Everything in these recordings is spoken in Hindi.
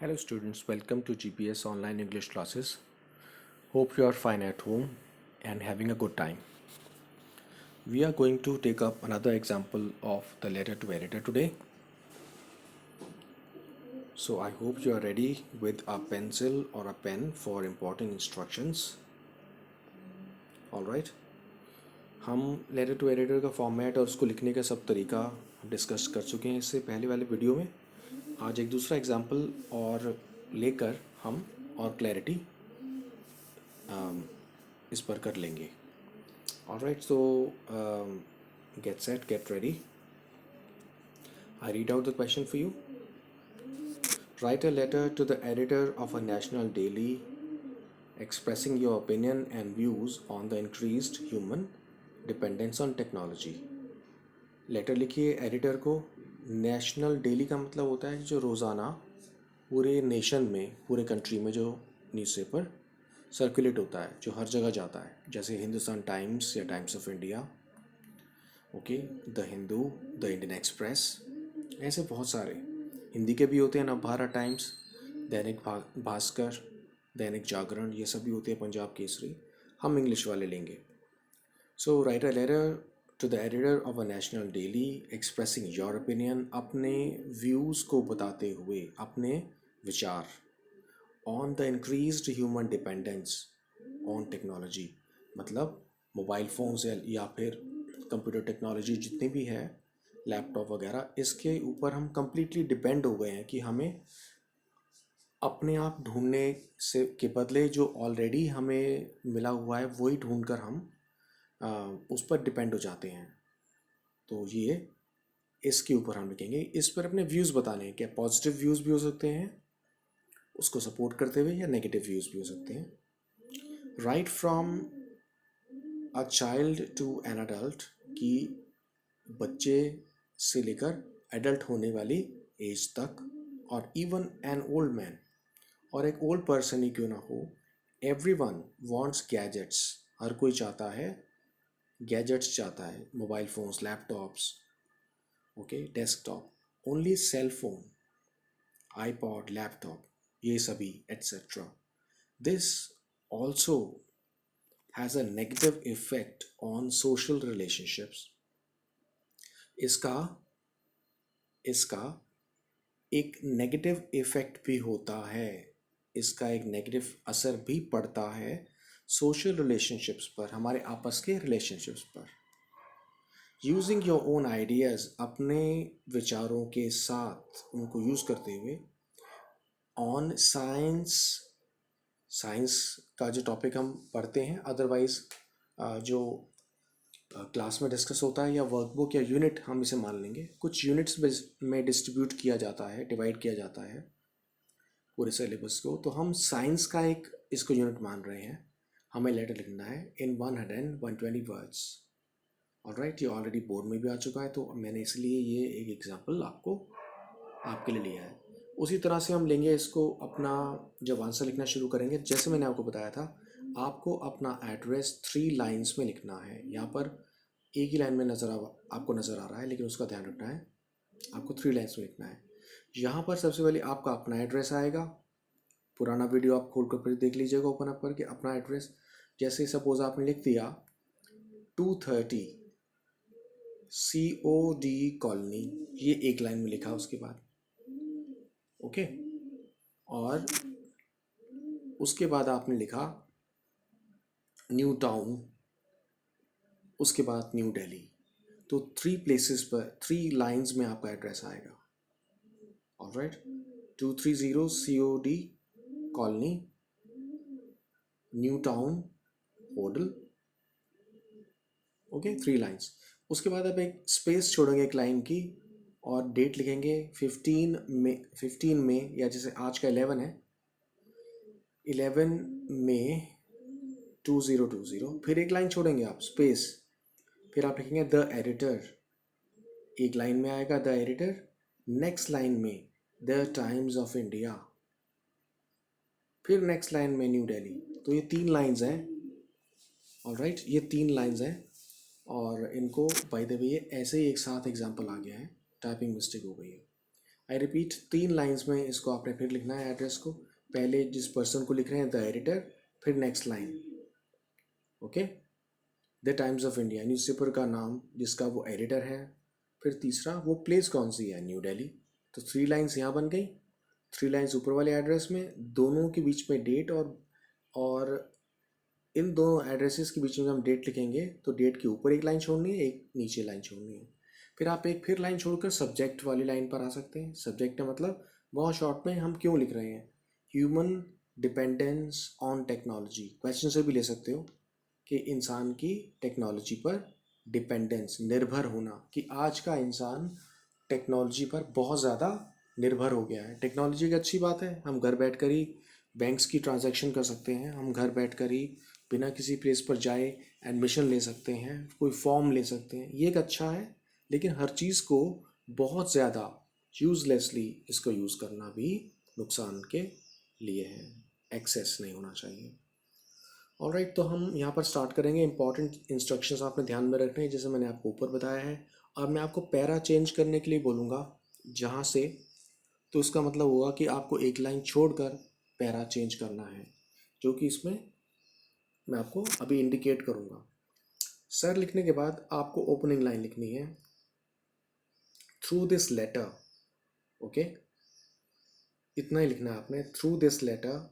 Hello students, welcome to GPS online English classes. Hope you are fine at home and having a good time. We are going to take up another example of the letter to editor today. So I hope you are ready with a pencil or a pen for important instructions. Alright. हम लेटर टू एडिटर का फॉर्मेट और उसको लिखने का सब तरीका डिस्कस कर चुके हैं इससे पहले वाले वीडियो में. आज एक दूसरा एग्जाम्पल और लेकर हम और क्लैरिटी इस पर कर लेंगे. Alright, so get set, get ready. I read out the question for you. Write a letter to the editor of a national daily expressing your opinion and views on the increased human dependence on technology. Letter लिखिए एडिटर को. नेशनल डेली का मतलब होता है जो रोज़ाना पूरे नेशन में, पूरे कंट्री में जो न्यूज़पेपर सर्कुलेट होता है, जो हर जगह जाता है, जैसे हिंदुस्तान टाइम्स या times of India, okay, the Hindu, the Indian express, ऐसे बहुत सारे. हिंदी के भी होते हैं नवभारत टाइम्स, दैनिक भास्कर, दैनिक जागरण, ये सभी होते हैं, पंजाब केसरी. हम इंग्लिश वाले लेंगे. So write a letter to the editor of a national daily expressing your opinion, अपने व्यूज़ को बताते हुए, अपने विचार, on the increased human dependence on technology, मतलब मोबाइल फ़ोन्स या फिर कंप्यूटर टेक्नोलॉजी जितनी भी है, लैपटॉप वगैरह, इसके ऊपर हम कम्प्लीटली डिपेंड हो गए हैं कि हमें अपने आप ढूंढने से के बदले जो ऑलरेडी हमें मिला हुआ है वही ढूंढकर हम उस पर डिपेंड हो जाते हैं. तो ये इसके ऊपर हम लिखेंगे. इस पर अपने व्यूज़ बताने हैं. क्या पॉजिटिव व्यूज़ भी हो सकते हैं उसको सपोर्ट करते हुए, या नेगेटिव व्यूज़ भी हो सकते हैं. Right from a child to an adult, कि बच्चे से लेकर एडल्ट होने वाली एज तक, और इवन एन ओल्ड मैन, और एक ओल्ड पर्सन ही क्यों ना हो. एवरी वन वॉन्ट्स गैजेट्स, हर कोई चाहता है, गैजेट्स चाहता है, mobile phones, laptops, okay, desktop, only cell phone, iPod, laptop, ये सभी etcetera. This also has a negative effect on social relationships. इसका इसका एक नेगेटिव इफ़ेक्ट भी होता है, इसका एक नेगेटिव असर भी पड़ता है सोशल रिलेशनशिप्स पर, हमारे आपस के रिलेशनशिप्स पर. यूजिंग योर ओन आइडियाज़, अपने विचारों के साथ उनको यूज़ करते हुए, ऑन साइंस, साइंस का जो टॉपिक हम पढ़ते हैं, अदरवाइज़ जो क्लास में डिस्कस होता है, या वर्कबुक या यूनिट हम इसे मान लेंगे, कुछ यूनिट्स में डिस्ट्रीब्यूट किया जाता है, डिवाइड किया जाता है पूरे सिलेबस को. तो हम साइंस का एक इसको यूनिट मान रहे हैं. हमें लेटर लिखना है इन 120 वर्ड्स. ऑलराइट, ये ऑलरेडी बोर्ड में भी आ चुका है, तो मैंने इसलिए ये एक एग्जांपल आपके लिए लिया है. उसी तरह से हम लेंगे इसको. अपना जब आंसर लिखना शुरू करेंगे, जैसे मैंने आपको बताया था, आपको अपना एड्रेस 3 लाइन्स में लिखना है. यहाँ पर एक ही लाइन में आपको नज़र आ रहा है, लेकिन उसका ध्यान रखना है, आपको 3 लाइन्स में लिखना है. यहाँ पर सबसे पहले आपका अपना एड्रेस आएगा. पुराना वीडियो आप खोल कर फिर देख लीजिएगा ओपन अप करके अपना एड्रेस. जैसे सपोज आपने लिख दिया 230 COD कॉलोनी, ये एक लाइन में लिखा उसके बाद, ओके. और उसके बाद आपने लिखा न्यू टाउन, उसके बाद न्यू दिल्ली. तो 3 प्लेसेस पर 3 लाइंस में आपका एड्रेस आएगा. Alright, 230 COD colony, new town, Hodal, okay, 3 lines. उसके बाद आप एक स्पेस छोड़ेंगे एक लाइन की, और डेट लिखेंगे 15 में, या जैसे आज का 11 है, 11 मई 2020. फिर एक लाइन छोड़ेंगे आप, स्पेस, फिर आप लिखेंगे द एडिटर. एक लाइन में आएगा द एडिटर, नेक्स्ट लाइन में द टाइम्स ऑफ इंडिया, फिर नेक्स्ट लाइन में न्यू दिल्ली. तो ये 3 लाइंस हैं. ऑलराइट, ये 3 लाइंस हैं, और इनको बाय द वे ऐसे ही एक साथ एग्जांपल आ गया है, टाइपिंग मिस्टेक हो गई है. आई रिपीट, 3 लाइंस में इसको आपने फिर लिखना है एड्रेस को। पहले जिस पर्सन को लिख रहे हैं द एडिटर, फिर next line okay, the times of India newspaper का नाम जिसका वो एडिटर है, फिर तीसरा वो प्लेस कौन सी है, न्यू दिल्ली। तो 3 लाइंस यहाँ बन गई, 3 लाइंस ऊपर वाले एड्रेस में, दोनों के बीच में डेट, और इन दोनों एड्रेसेस के बीच में हम डेट लिखेंगे तो डेट के ऊपर एक लाइन छोड़नी है, एक नीचे लाइन छोड़नी है। फिर आप एक फिर लाइन छोड़कर सब्जेक्ट वाली लाइन पर आ सकते हैं। सब्जेक्ट का मतलब बहुत शॉर्ट में हम क्यों लिख रहे हैं, human dependence on technology. Question से भी ले सकते हो कि इंसान की टेक्नोलॉजी पर डिपेंडेंस, निर्भर होना, कि आज का इंसान टेक्नोलॉजी पर बहुत ज़्यादा निर्भर हो गया है। टेक्नोलॉजी एक अच्छी बात है, हम घर बैठकर ही बैंक्स की ट्रांजैक्शन कर सकते हैं, हम घर बैठकर ही बिना किसी प्लेस पर जाए एडमिशन ले सकते हैं, कोई फॉर्म ले सकते हैं, ये एक अच्छा है। लेकिन हर चीज़ को बहुत ज़्यादा यूज़लेसली इसको यूज़ करना भी नुकसान के लिए है, एक्सेस नहीं होना चाहिए। ऑलराइट, तो हम यहाँ पर स्टार्ट करेंगे। इंपॉर्टेंट इंस्ट्रक्शंस आपने ध्यान में रखने हैं, जैसे मैंने आपको ऊपर बताया है। अब मैं आपको पैरा चेंज करने के लिए बोलूँगा जहाँ से, तो इसका मतलब हुआ कि आपको एक लाइन छोड़कर पैरा चेंज करना है, जो कि इसमें मैं आपको अभी इंडिकेट करूँगा। सर लिखने के बाद आपको ओपनिंग लाइन लिखनी है, थ्रू दिस लेटर, ओके, इतना ही लिखना है आपने। Through this letter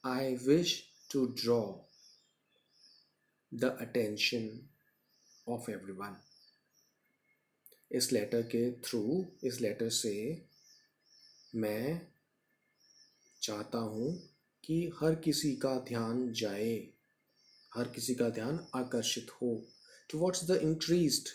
I wish to draw the attention of everyone. इस लेटर के थ्रू, इस लेटर से मैं चाहता हूँ कि हर किसी का ध्यान जाए, हर किसी का ध्यान आकर्षित हो। टुवर्ड्स द इंक्रीज्ड,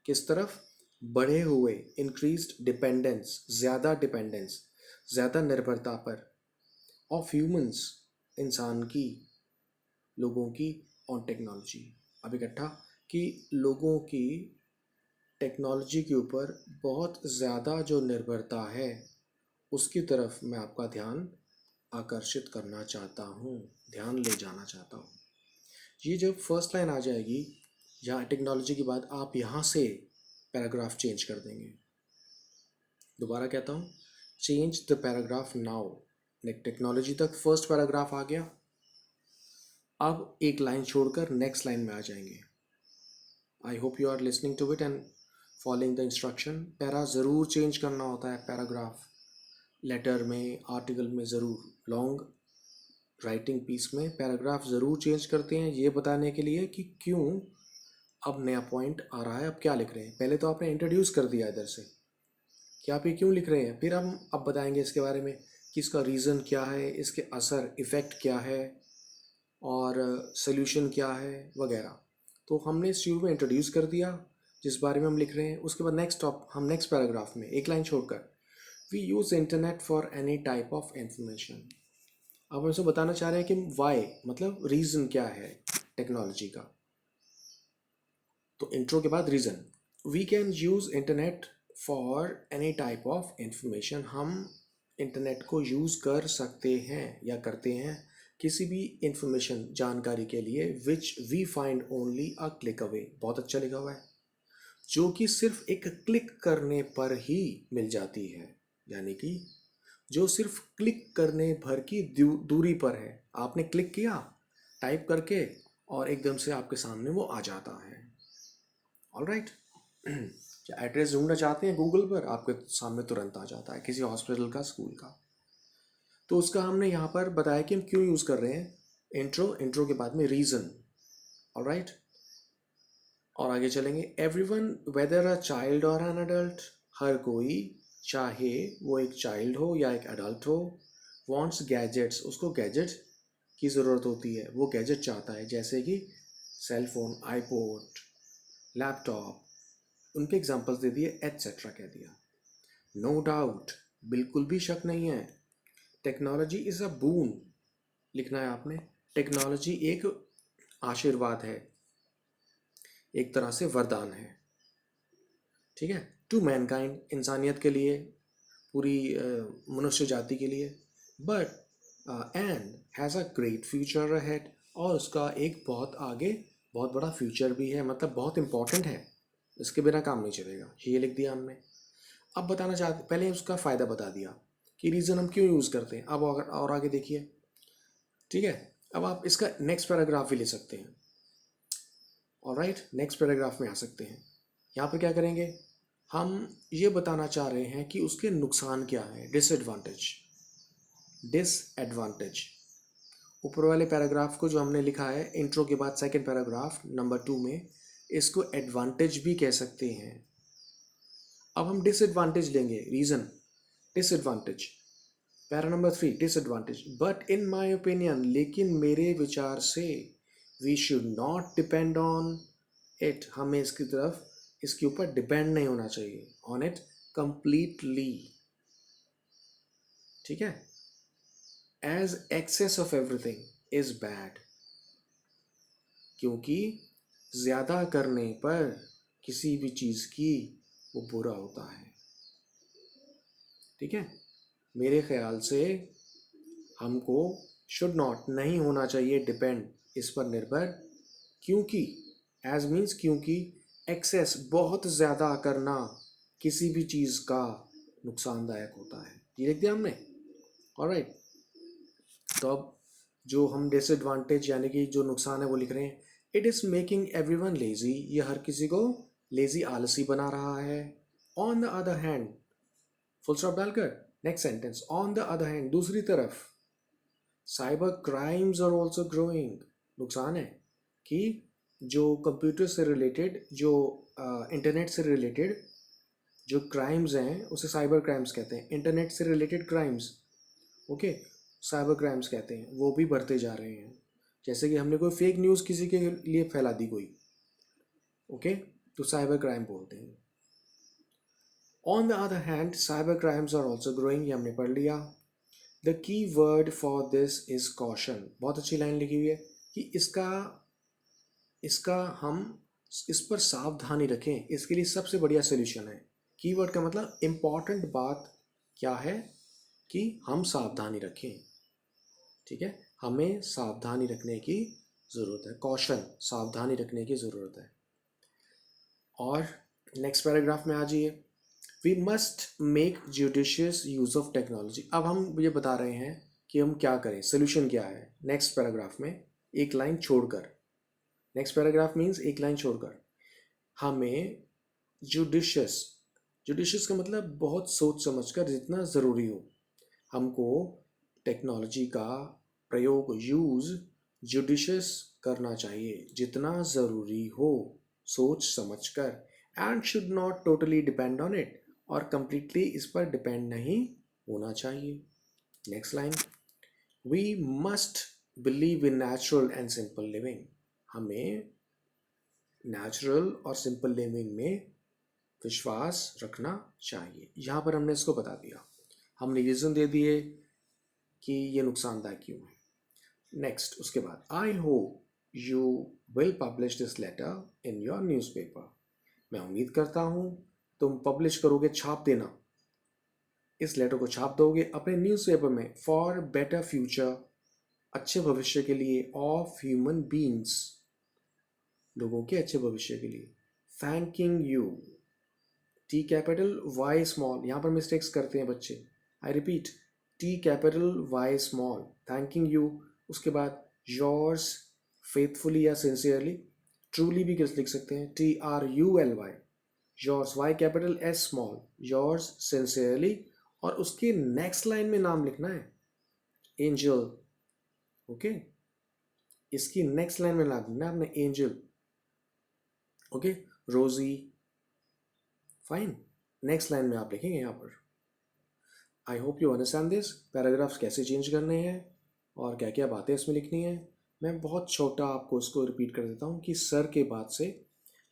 किस तरफ, बढ़े हुए, इंक्रीज्ड डिपेंडेंस, ज़्यादा डिपेंडेंस, ज़्यादा निर्भरता पर, ऑफ ह्यूमंस, इंसान की, लोगों की, ऑन टेक्नोलॉजी। अब इकट्ठा कि लोगों की टेक्नोलॉजी के ऊपर बहुत ज़्यादा जो निर्भरता है उसकी तरफ मैं आपका ध्यान आकर्षित करना चाहता हूँ, ध्यान ले जाना चाहता हूँ। ये जब फर्स्ट लाइन आ जाएगी जहाँ टेक्नोलॉजी के बाद, आप यहाँ से पैराग्राफ चेंज कर देंगे। दोबारा कहता हूँ, change the paragraph now. Technology तक फर्स्ट पैराग्राफ आ गया, अब एक लाइन छोड़कर नेक्स्ट लाइन में आ जाएंगे। I hope you are listening to it and following the instruction. Para ज़रूर चेंज करना होता है, पैराग्राफ लेटर में, आर्टिकल में ज़रूर, लॉन्ग राइटिंग पीस में पैराग्राफ ज़रूर चेंज करते हैं, ये बताने के लिए कि क्यों अब नया पॉइंट आ रहा है, अब क्या लिख रहे हैं। पहले तो आपने इंट्रोड्यूस कर दिया इधर से कि आप ये क्यों लिख रहे हैं, फिर हम अब बताएंगे इसके बारे में कि इसका रीज़न क्या है, इसके असर, इफ़ेक्ट क्या है, और सॉल्यूशन क्या है वगैरह। तो हमने शुरू में इंट्रोड्यूस कर दिया जिस बारे में हम लिख रहे हैं। उसके बाद हम नेक्स्ट पैराग्राफ में एक लाइन छोड़कर, we use internet for any type of information. अब हम इसको बताना चाह रहे हैं कि वाई, मतलब रीज़न क्या है टेक्नोलॉजी का। तो इंट्रो के बाद reason, we can use internet for any type of information. हम इंटरनेट को यूज़ कर सकते हैं या करते हैं किसी भी इंफॉर्मेशन, जानकारी के लिए, which we find only a click away. बहुत अच्छा लिखा हुआ है, जो कि सिर्फ एक क्लिक करने पर ही मिल जाती है, यानी कि जो सिर्फ क्लिक करने भर की दूरी पर है। आपने क्लिक किया टाइप करके और एकदम से आपके सामने वो आ जाता है। ऑलराइट, एड्रेस ढूंढना चाहते हैं गूगल पर, आपके सामने तुरंत आ जाता है, किसी हॉस्पिटल का, स्कूल का। तो उसका हमने यहाँ पर बताया कि हम क्यों यूज़ कर रहे हैं। इंट्रो के बाद में रीज़न। ऑलराइट, और आगे चलेंगे। एवरीवन वेदर अ चाइल्ड और एन अडल्ट, हर कोई, चाहे वो एक चाइल्ड हो या एक अडल्ट हो, वांट्स गैजेट्स, उसको गैजेट की ज़रूरत होती है, वो गैजेट चाहता है, जैसे कि सेल फोन, आईपॉड, लैपटॉप, उनके एग्जांपल्स दे दिए, एटसेट्रा कह दिया। नो डाउट, बिल्कुल भी शक नहीं है, टेक्नोलॉजी इज़ अ बून, लिखना है आपने। टेक्नोलॉजी एक आशीर्वाद है, एक तरह से वरदान है, ठीक है, टू मैनकाइंड, इंसानियत के लिए, पूरी मनुष्य जाति के लिए। But and has a great future ahead, और उसका एक बहुत आगे बहुत बड़ा फ्यूचर भी है, मतलब बहुत इंपॉर्टेंट है, इसके बिना काम नहीं चलेगा, ये लिख दिया हमने। अब बताना चाहते, पहले उसका फ़ायदा बता दिया कि रीज़न हम क्यों यूज़ करते हैं। अब और आगे देखिए, ठीक है। अब आप इसका नेक्स्ट पैराग्राफ भी ले सकते हैं। ऑलराइट, नेक्स्ट पैराग्राफ में आ सकते हैं। यहाँ पे क्या करेंगे, हम ये बताना चाह रहे हैं कि उसके नुकसान क्या है, डिसएडवांटेज। डिसएडवांटेज ऊपर वाले पैराग्राफ को जो हमने लिखा है इंट्रो के बाद सेकंड पैराग्राफ नंबर 2 में, इसको एडवांटेज भी कह सकते हैं। अब हम डिसएडवांटेज लेंगे, reason disadvantage, para number 3 disadvantage. But in my opinion, लेकिन मेरे विचार से, we should not depend on it, हमें इसकी तरफ, इसके ऊपर डिपेंड नहीं होना चाहिए, ऑन इट कंप्लीटली, ठीक है। As excess of everything is bad, क्योंकि ज़्यादा करने पर किसी भी चीज़ की वो बुरा होता है, ठीक है। मेरे ख्याल से हमको शुड नॉट नहीं होना चाहिए डिपेंड, इस पर निर्भर, क्योंकि एज मीन्स क्योंकि, एक्सेस बहुत ज़्यादा करना किसी भी चीज़ का नुकसानदायक होता है। ये लिख दिया हमने, ऑलराइट। तो अब जो हम डिसएडवांटेज यानी कि जो नुकसान है वो लिख रहे हैं। It is making everyone lazy, ये हर किसी को लेजी, आलसी बना रहा है। On the other hand, full stop डालकर next sentence, on the other hand, दूसरी तरफ, cyber crimes are also growing, नुकसान है कि जो कंप्यूटर से रिलेटेड, जो इंटरनेट से रिलेटेड जो क्राइम्स हैं उसे साइबर क्राइम्स कहते हैं। इंटरनेट से related crimes, okay, cyber crimes कहते हैं, वो भी बढ़ते जा रहे हैं। जैसे कि हमने कोई फेक न्यूज़ किसी के लिए फैला दी कोई, ओके, तो साइबर क्राइम बोलते हैं। On the other hand cyber crimes are also growing, ये हमने पढ़ लिया। The key word for this is caution, बहुत अच्छी लाइन लिखी हुई है कि इसका इसका हम इस पर सावधानी रखें, इसके लिए सबसे बढ़िया सोल्यूशन है। कीवर्ड का मतलब इम्पॉर्टेंट बात क्या है कि हम सावधानी रखें, ठीक है, हमें सावधानी रखने की ज़रूरत है, कॉशन, सावधानी रखने की ज़रूरत है। और नेक्स्ट पैराग्राफ में आ जाइए, we must make judicious use of technology. अब हम ये बता रहे हैं कि हम क्या करें, सोल्यूशन क्या है। नेक्स्ट पैराग्राफ में एक लाइन छोड़कर, नेक्स्ट पैराग्राफ मीन्स एक लाइन छोड़कर, हमें जुडिशियस, जुडिशियस का मतलब बहुत सोच समझकर, जितना ज़रूरी हो, हमको टेक्नोलॉजी का प्रयोग, यूज़ जुडिशियस करना चाहिए, जितना ज़रूरी हो, सोच समझकर। And should not totally depend on it, और कंप्लीटली इस पर डिपेंड नहीं होना चाहिए। Next line, we must believe in natural and simple living, हमें नेचुरल और सिंपल लिविंग में विश्वास रखना चाहिए। यहाँ पर हमने इसको बता दिया, हमने रीज़न दे दिए कि ये नुकसानदायक क्यों है। नेक्स्ट, उसके बाद, I hope you will publish this letter in your newspaper, मैं उम्मीद करता हूँ तुम पब्लिश करोगे, छाप देना, इस लेटर को छाप दोगे अपने न्यूज़पेपर में, फॉर बेटर फ्यूचर, अच्छे भविष्य के लिए, ऑफ ह्यूमन बींग्स, लोगों के अच्छे भविष्य के लिए। Thanking you, T capital Y small, यहाँ पर मिस्टेक्स करते हैं बच्चे, I repeat, T capital Y small, thanking you. उसके बाद योर्स फेथफुली या सिंसियरली, ट्रूली भी किस लिख सकते हैं, TRULY, yours, Y capital S small, yours sincerely. और उसके नेक्स्ट लाइन में नाम लिखना है, एंजल, ओके, इसकी नेक्स्ट लाइन में नाम लिखना आपने, Angel, okay, Rosy, fine, next line में आप लिखेंगे यहाँ पर। आई hope you understand this, paragraphs कैसे चेंज करने हैं और क्या क्या बातें इसमें लिखनी है। मैं बहुत छोटा आपको इसको रिपीट कर देता हूँ कि सर के बाद से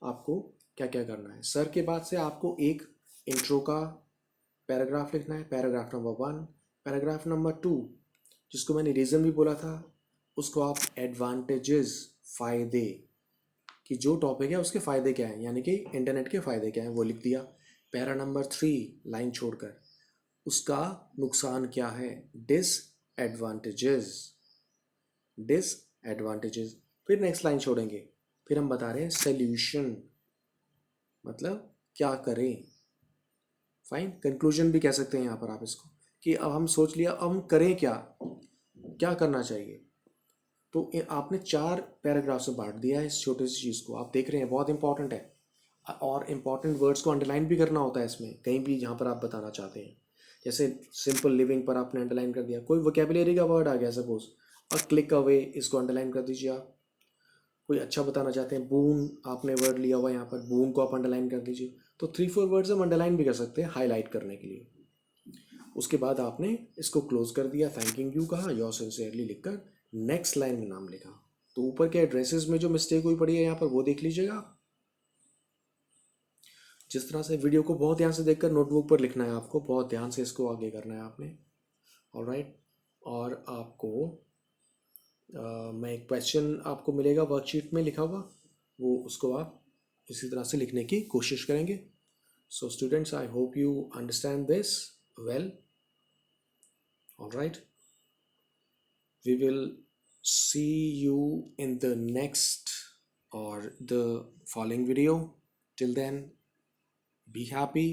आपको क्या क्या करना है। सर के बाद से आपको एक इंट्रो का पैराग्राफ लिखना है, पैराग्राफ नंबर 1। पैराग्राफ नंबर 2, जिसको मैंने रीज़न भी बोला था, उसको आप एडवांटेजेस, फ़ायदे, कि जो टॉपिक है उसके फ़ायदे क्या हैं, यानी कि इंटरनेट के फ़ायदे क्या हैं, वो लिख दिया। पैरा नंबर 3 लाइन छोड़कर, उसका नुकसान क्या है, डिसएडवांटेजेस, डिसएडवांटेजेस। फिर नेक्स्ट लाइन छोड़ेंगे, फिर हम बता रहे हैं सोल्यूशन, मतलब क्या करें, फाइन, कंक्लूजन भी कह सकते हैं यहाँ पर आप इसको, कि अब हम सोच लिया, अब हम करें क्या, क्या करना चाहिए। तो आपने 4 पैराग्राफ में बांट दिया है इस छोटी सी चीज़ को, आप देख रहे हैं बहुत इंपॉर्टेंट है। और इम्पॉर्टेंट वर्ड्स को अंडरलाइन भी करना होता है इसमें, कहीं भी जहाँ पर आप बताना चाहते हैं। जैसे सिंपल लिविंग पर आपने अंडरलाइन कर दिया, कोई वोकेबुलरी का वर्ड आ गया सपोज, और क्लिक अवे, इसको अंडरलाइन कर दीजिए आप। कोई अच्छा बताना चाहते हैं, बून आपने वर्ड लिया हुआ है यहाँ पर, बून को आप अंडरलाइन कर दीजिए। तो 3-4 वर्ड्स हम अंडरलाइन भी कर सकते हैं हाईलाइट करने के लिए। उसके बाद आपने इसको क्लोज कर दिया, थैंकिंग यू कहा, योर सिंसियरली लिखकर नेक्स्ट लाइन में नाम लिखा। तो ऊपर के एड्रेसेस में जो मिस्टेक हुई पड़ी है यहाँ पर वो देख लीजिएगा। जिस तरह से वीडियो को बहुत ध्यान से देखकर नोटबुक पर लिखना है आपको, बहुत ध्यान से इसको आगे करना है आपने। ऑलराइट, और आपको मैं एक क्वेश्चन आपको मिलेगा वर्कशीट में लिखा हुआ, वो उसको आप इसी तरह से लिखने की कोशिश करेंगे। So students, I hope you understand this well. Alright, we will see you in the next or the following video. Till then, be happy,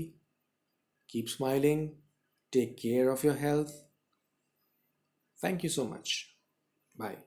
keep smiling, take care of your health. Thank you so much. Bye.